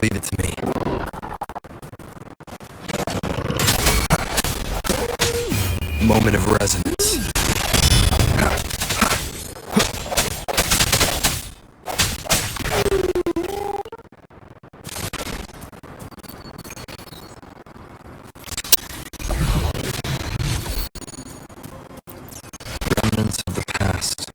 Leave it to me. Moment of resonance. Remnants of the past.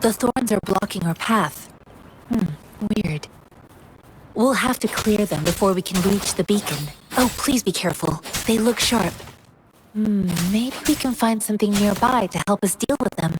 The thorns are blocking our path. Weird. We'll have to clear them before we can reach the beacon. Oh, please be careful. They look sharp. Maybe we can find something nearby to help us deal with them.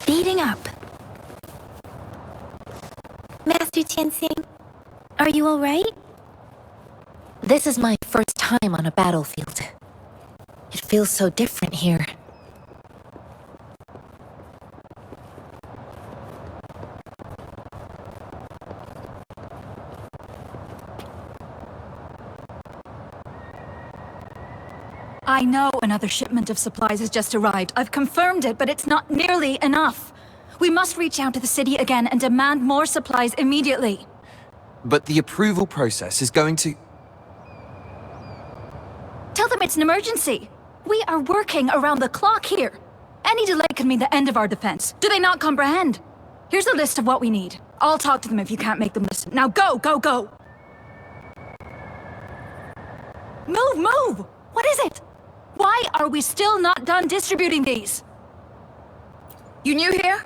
Speeding up. Master Tianxing, are you alright? This is my first time on a battlefield. It feels so different here. I know another shipment of supplies has just arrived. I've confirmed it, but it's not nearly enough. We must reach out to the city again and demand more supplies immediately. But the approval process is going to... Tell them it's an emergency. We are working around the clock here. Any delay could mean the end of our defense. Do they not comprehend? Here's a list of what we need. I'll talk to them if you can't make them listen. Now go, go, go! Move, move! What is it? Why are we still not done distributing these? You new here?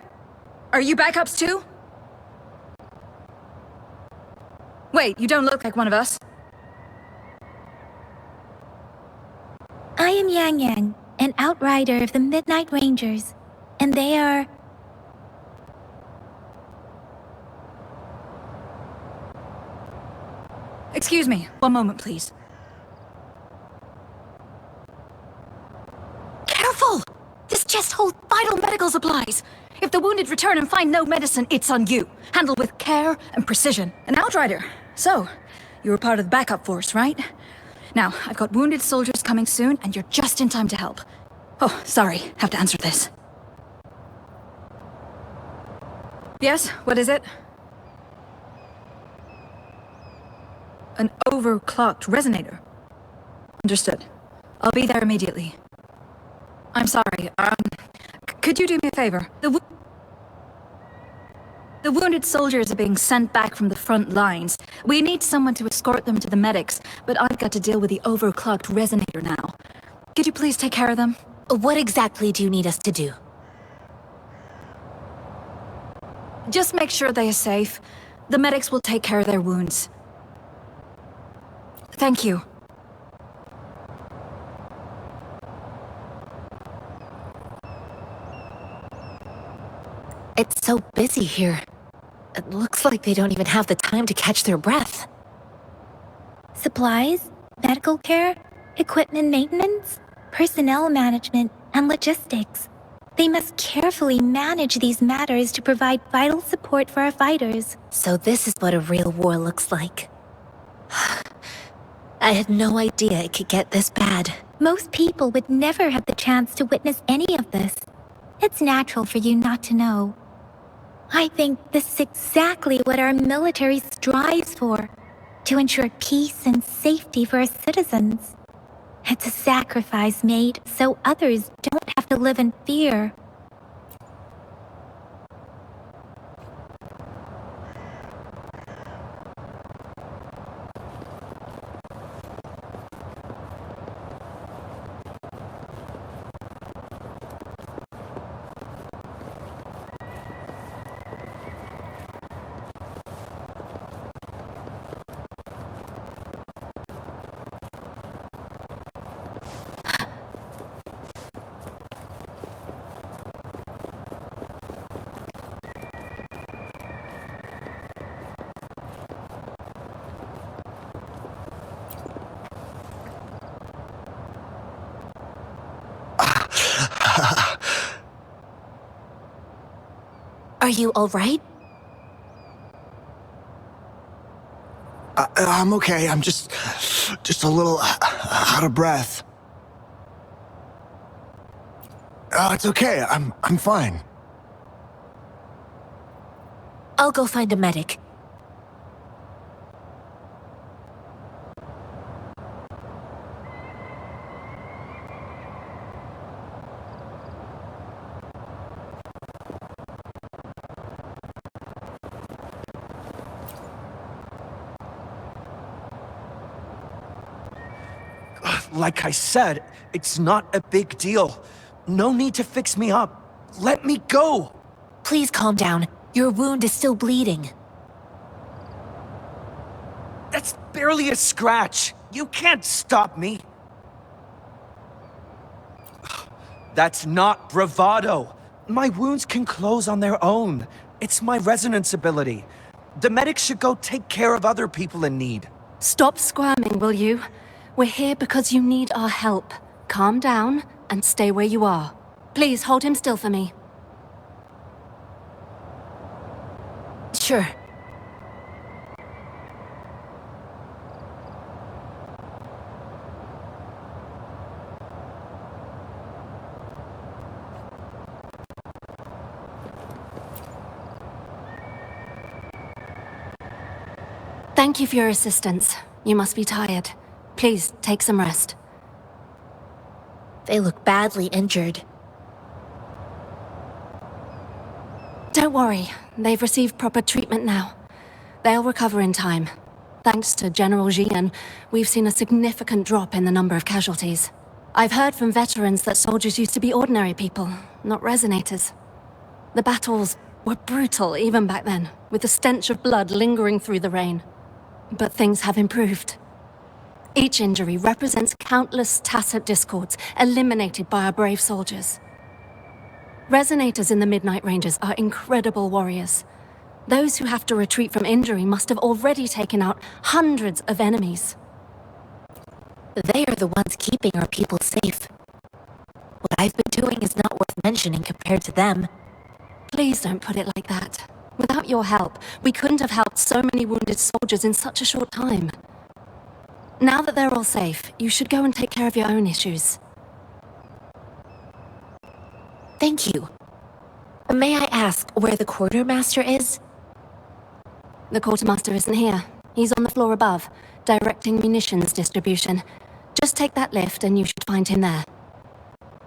Are you backups too? Wait, you don't look like one of us. I am Yang Yang, an outrider of the Midnight Rangers, and they are... Excuse me, one moment please. Careful! This chest holds vital medical supplies. If the wounded return and find no medicine, it's on you. Handled with care and precision. An outrider. So, you were part of the backup force, right? Now, I've got wounded soldiers coming soon, and you're just in time to help. Oh, sorry, have to answer this. Yes, what is it? An overclocked resonator. Understood. I'll be there immediately. I'm sorry, could you do me a favor? The wounded soldiers are being sent back from the front lines. We need someone to escort them to the medics, but I've got to deal with the overclocked resonator now. Could you please take care of them? What exactly do you need us to do? Just make sure they are safe. The medics will take care of their wounds. Thank you. It's so busy here. It looks like they don't even have the time to catch their breath. Supplies, medical care, equipment maintenance, personnel management, and logistics. They must carefully manage these matters to provide vital support for our fighters. So this is what a real war looks like. I had no idea it could get this bad. Most people would never have the chance to witness any of this. It's natural for you not to know. I think this is exactly what our military strives for, to ensure peace and safety for our citizens. It's a sacrifice made so others don't have to live in fear. Are you alright? I'm okay. I'm just a little out of breath. It's okay. I'm fine. I'll go find a medic. Like I said, it's not a big deal. No need to fix me up. Let me go! Please calm down. Your wound is still bleeding. That's barely a scratch. You can't stop me. That's not bravado. My wounds can close on their own. It's my resonance ability. The medics should go take care of other people in need. Stop squirming, will you? We're here because you need our help. Calm down and stay where you are. Please hold him still for me. Sure. Thank you for your assistance. You must be tired. Please, take some rest. They look badly injured. Don't worry, they've received proper treatment now. They'll recover in time. Thanks to General Jian, we've seen a significant drop in the number of casualties. I've heard from veterans that soldiers used to be ordinary people, not resonators. The battles were brutal even back then, with the stench of blood lingering through the rain. But things have improved. Each injury represents countless tacit discords eliminated by our brave soldiers. Resonators in the Midnight Rangers are incredible warriors. Those who have to retreat from injury must have already taken out hundreds of enemies. They are the ones keeping our people safe. What I've been doing is not worth mentioning compared to them. Please don't put it like that. Without your help, we couldn't have helped so many wounded soldiers in such a short time. Now that they're all safe, you should go and take care of your own issues. Thank you. May I ask where the quartermaster is? The quartermaster isn't here. He's on the floor above, directing munitions distribution. Just take that lift and you should find him there.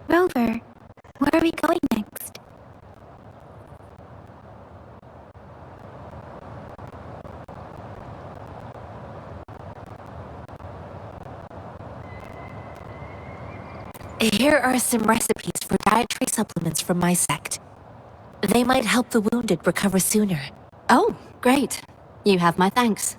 Rover, where are we going next? Here are some recipes for dietary supplements from my sect. They might help the wounded recover sooner. Oh, great. You have my thanks.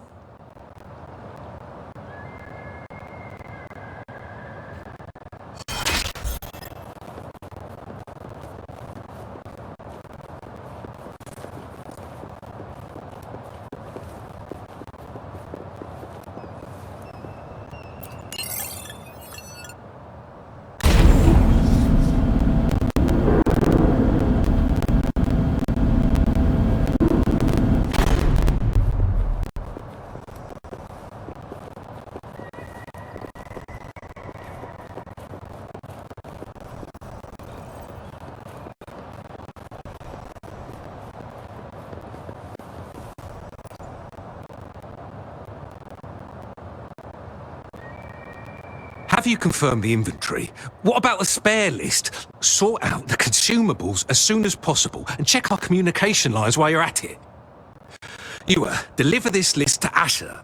Have you confirmed the inventory? What about the spare list? Sort out the consumables as soon as possible and check our communication lines while you're at it. Ewa, deliver this list to Asher.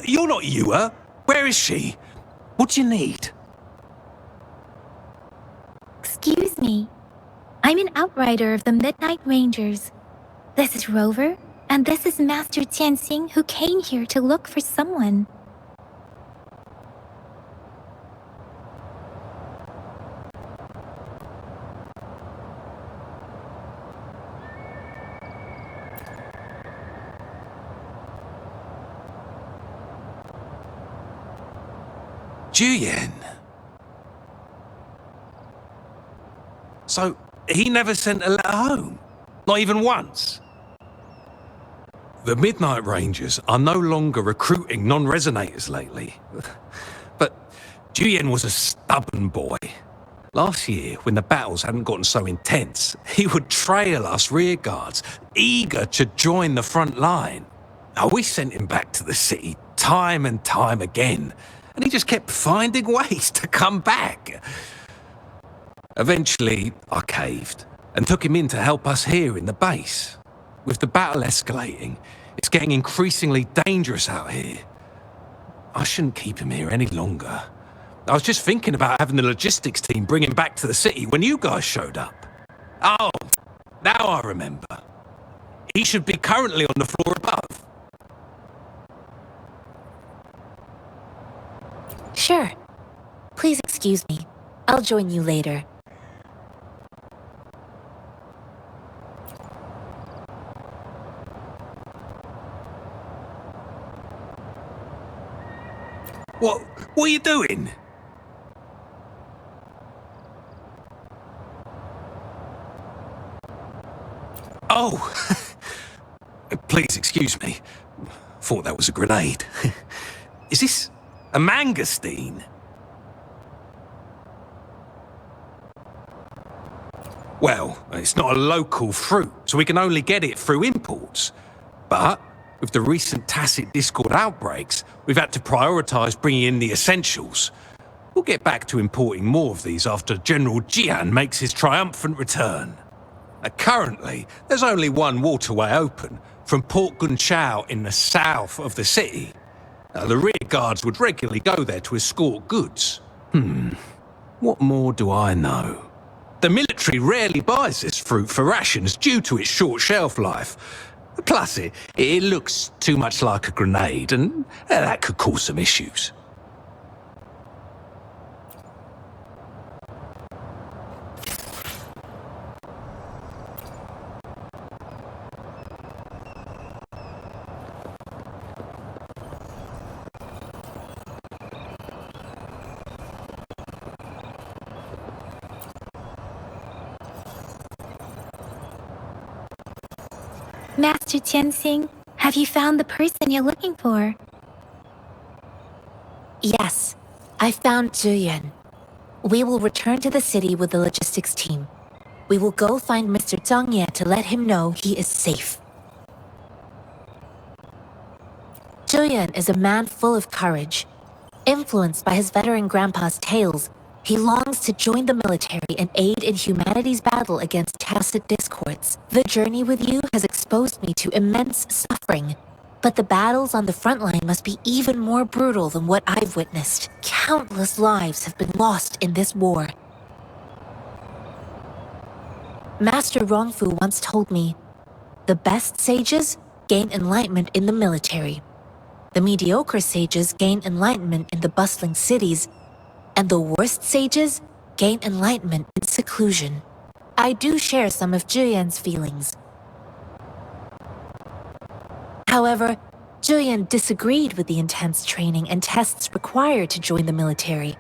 You're not Ewa. Where is she? What do you need? Excuse me. I'm an outrider of the Midnight Rangers. This is Rover, and this is Master Tianxing, who came here to look for someone. Juyen. So, he never sent a letter home? Not even once. The Midnight Rangers are no longer recruiting non-resonators lately. But Juyen was a stubborn boy. Last year, when the battles hadn't gotten so intense, he would trail us rearguards, eager to join the front line. Now, we sent him back to the city time and time again, and he just kept finding ways to come back. Eventually, I caved and took him in to help us here in the base. With the battle escalating, it's getting increasingly dangerous out here. I shouldn't keep him here any longer. I was just thinking about having the logistics team bring him back to the city when you guys showed up. Oh, now I remember. He should be currently on the floor above. Sure. Please excuse me. I'll join you later. What are you doing? Oh, please excuse me. Thought that was a grenade. Is this a mangosteen? Well, it's not a local fruit, so we can only get it through imports. But with the recent tacit Discord outbreaks, we've had to prioritise bringing in the essentials. We'll get back to importing more of these after General Jian makes his triumphant return. Currently, there's only one waterway open, from Port Gunchao in the south of the city. The rear guards would regularly go there to escort goods. What more do I know? The military rarely buys this fruit for rations due to its short shelf life. Plus, it looks too much like a grenade, and that could cause some issues. Master Tianxing, have you found the person you're looking for? Yes, I found Zhiyuan. We will return to the city with the logistics team. We will go find Mr. Zhang Ye to let him know he is safe. Zhiyuan is a man full of courage. Influenced by his veteran grandpa's tales, he longs to join the military and aid in humanity's battle against tacit discords. The journey with you has exposed me to immense suffering, but the battles on the front line must be even more brutal than what I've witnessed. Countless lives have been lost in this war. Master Rongfu once told me, the best sages gain enlightenment in the military. The mediocre sages gain enlightenment in the bustling cities, and the worst sages gain enlightenment in seclusion. I do share some of Zhiyuan's feelings. However, Zhiyuan disagreed with the intense training and tests required to join the military.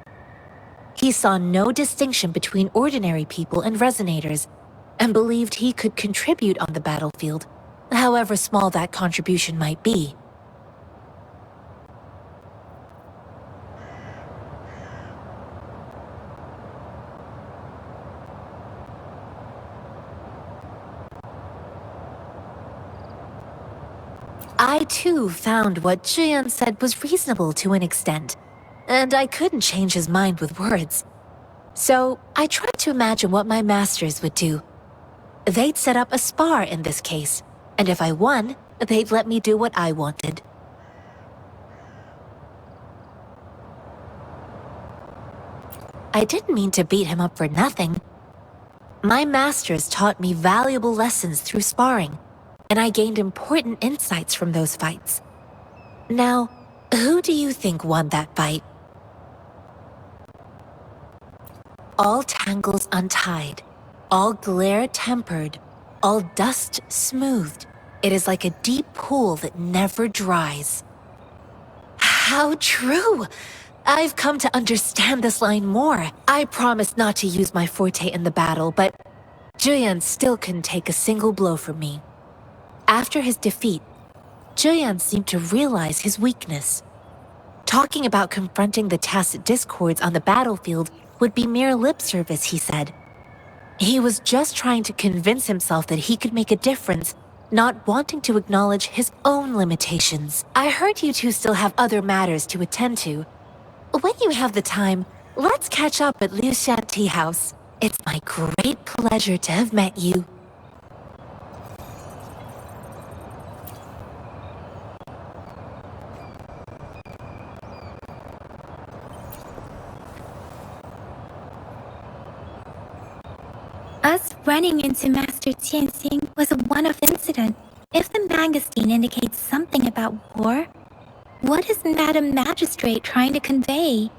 He saw no distinction between ordinary people and resonators, and believed he could contribute on the battlefield, however small that contribution might be. I too found what Zhiyuan said was reasonable to an extent, and I couldn't change his mind with words. So I tried to imagine what my masters would do. They'd set up a spar in this case, and if I won, they'd let me do what I wanted. I didn't mean to beat him up for nothing. My masters taught me valuable lessons through sparring, and I gained important insights from those fights. Now, who do you think won that fight? All tangles untied, all glare tempered, all dust smoothed. It is like a deep pool that never dries. How true! I've come to understand this line more. I promise not to use my forte in the battle, but Julian still couldn't take a single blow from me. After his defeat, Julian seemed to realize his weakness. Talking about confronting the tacit discords on the battlefield would be mere lip service, he said. He was just trying to convince himself that he could make a difference, not wanting to acknowledge his own limitations. I heard you two still have other matters to attend to. When you have the time, let's catch up at Liu Shan Tea House. It's my great pleasure to have met you. Us running into Master Tianxing was a one-off incident. If the magazine indicates something about war, what is Madam Magistrate trying to convey?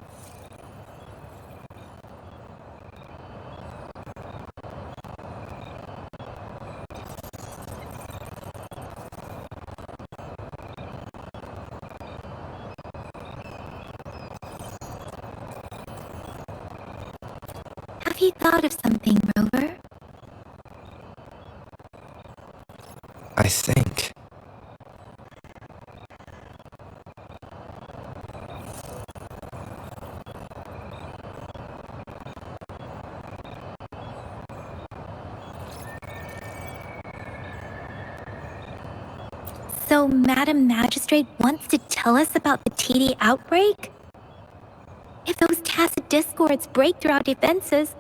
Have you thought of something, Rover? I think. So Madam Magistrate wants to tell us about the TD outbreak? If those tacit discords break through our defenses,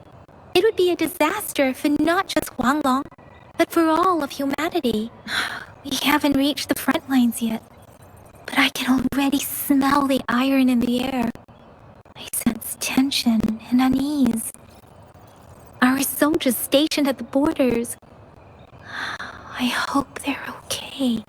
it would be a disaster for not just Huanglong, but for all of humanity. We haven't reached the front lines yet, but I can already smell the iron in the air. I sense tension and unease. Our soldiers stationed at the borders. I hope they're okay.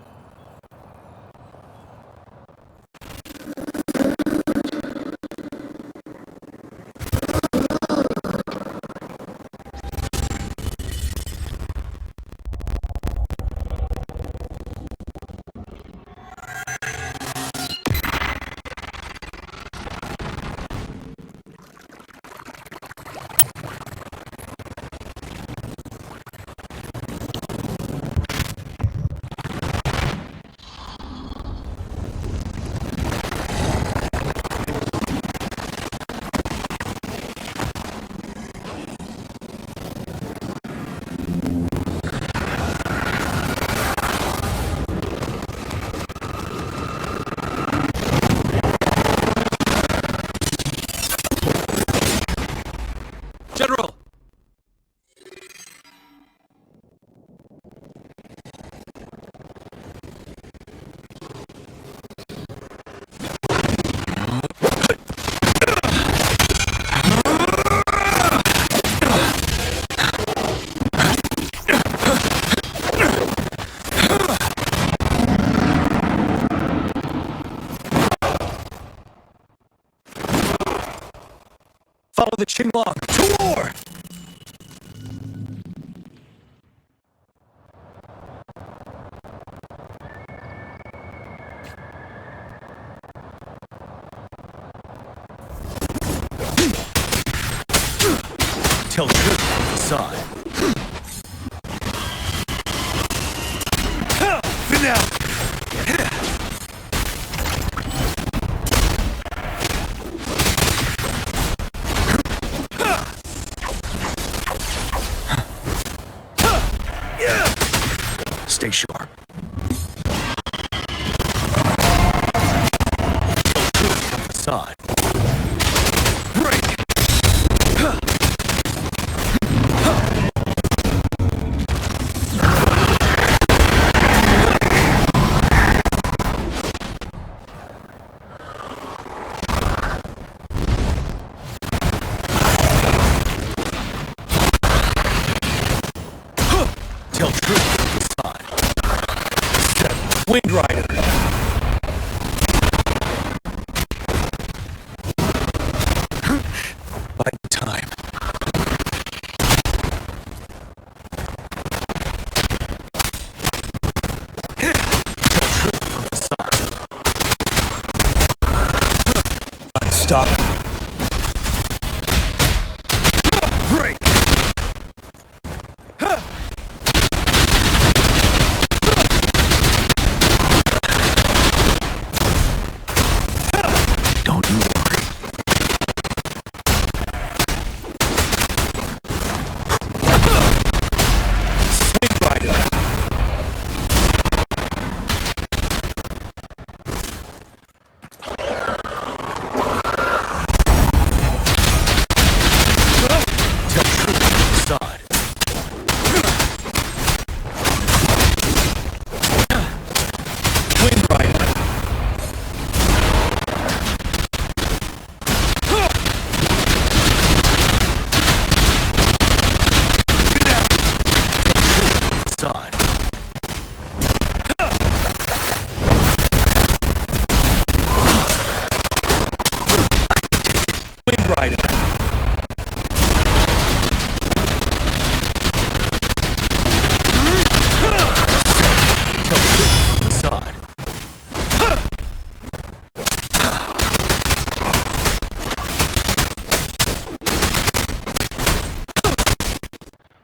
General! Follow the Qinglong to war! Tell truth on the side. For now! Stay sharp. Side. Break. Tell truth on the side. Wind Rider. By time. Stop. Break.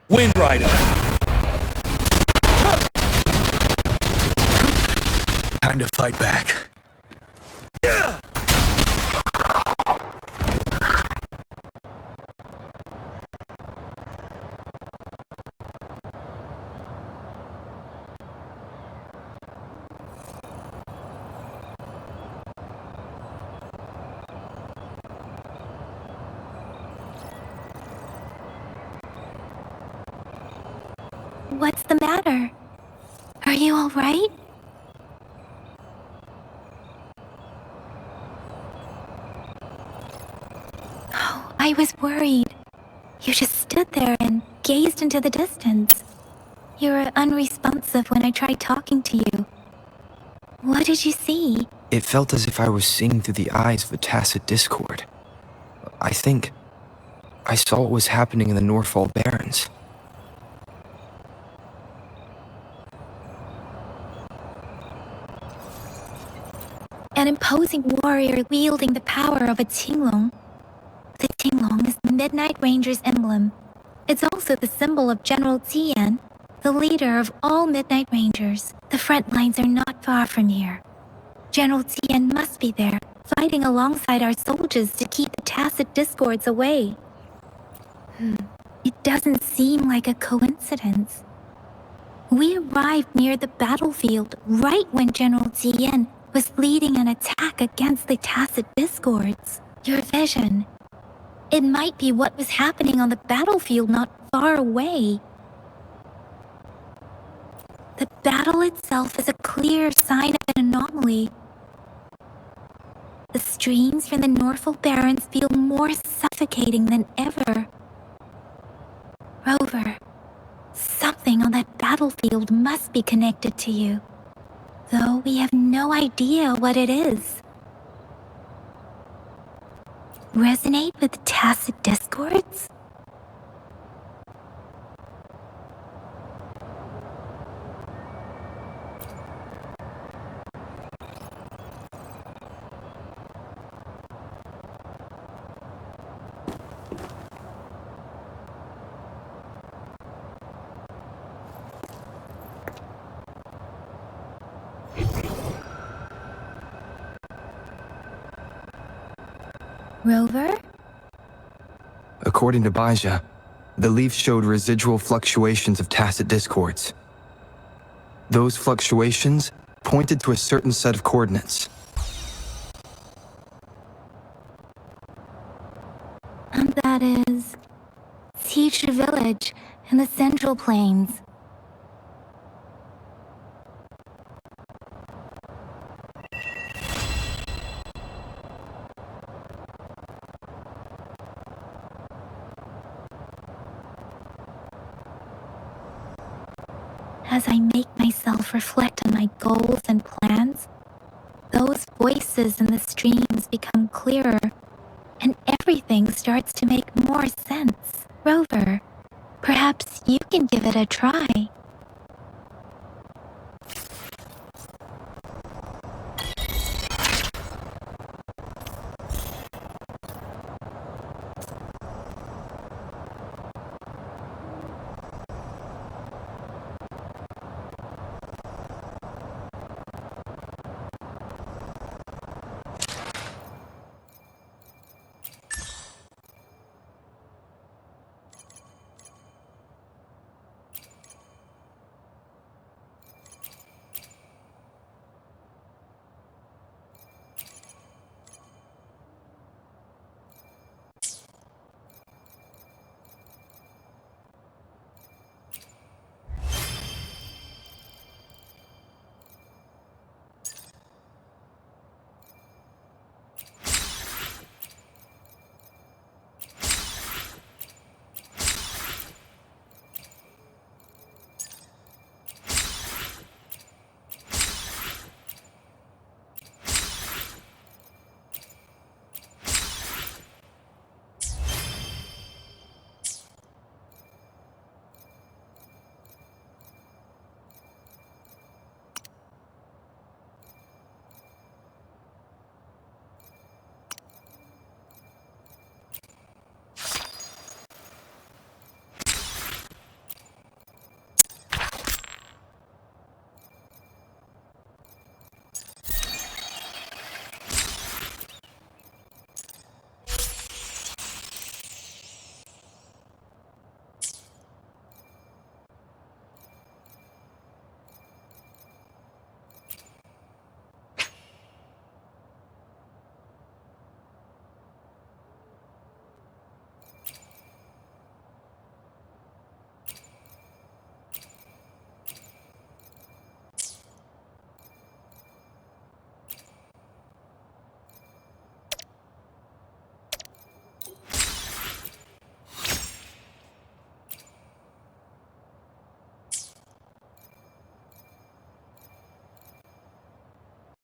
Wind Rider. Time to fight back. What's the matter? Are you all right? Oh, I was worried. You just stood there and gazed into the distance. You were unresponsive when I tried talking to you. What did you see? It felt as if I was seeing through the eyes of a tacit discord. I think I saw what was happening in the Norfall Barrens. An imposing warrior wielding the power of a Tinglong. The Tinglong is the Midnight Ranger's emblem. It's also the symbol of General Tian, the leader of all Midnight Rangers. The front lines are not far from here. General Tian must be there, fighting alongside our soldiers to keep the tacit discords away. It doesn't seem like a coincidence. We arrived near the battlefield right when General Tian was leading an attack against the tacit discords. Your vision. It might be what was happening on the battlefield not far away. The battle itself is a clear sign of an anomaly. The streams from the Norfall Barrens feel more suffocating than ever. Rover, something on that battlefield must be connected to you, though we have no idea what it is. Resonate with tacit discords? Rover? According to Baja, the leaf showed residual fluctuations of tacit discords. Those fluctuations pointed to a certain set of coordinates. And that is Teacher Village in the Central Plains. As I make myself reflect on my goals and plans, those voices in the streams become clearer, and everything starts to make more sense. Rover, perhaps you can give it a try.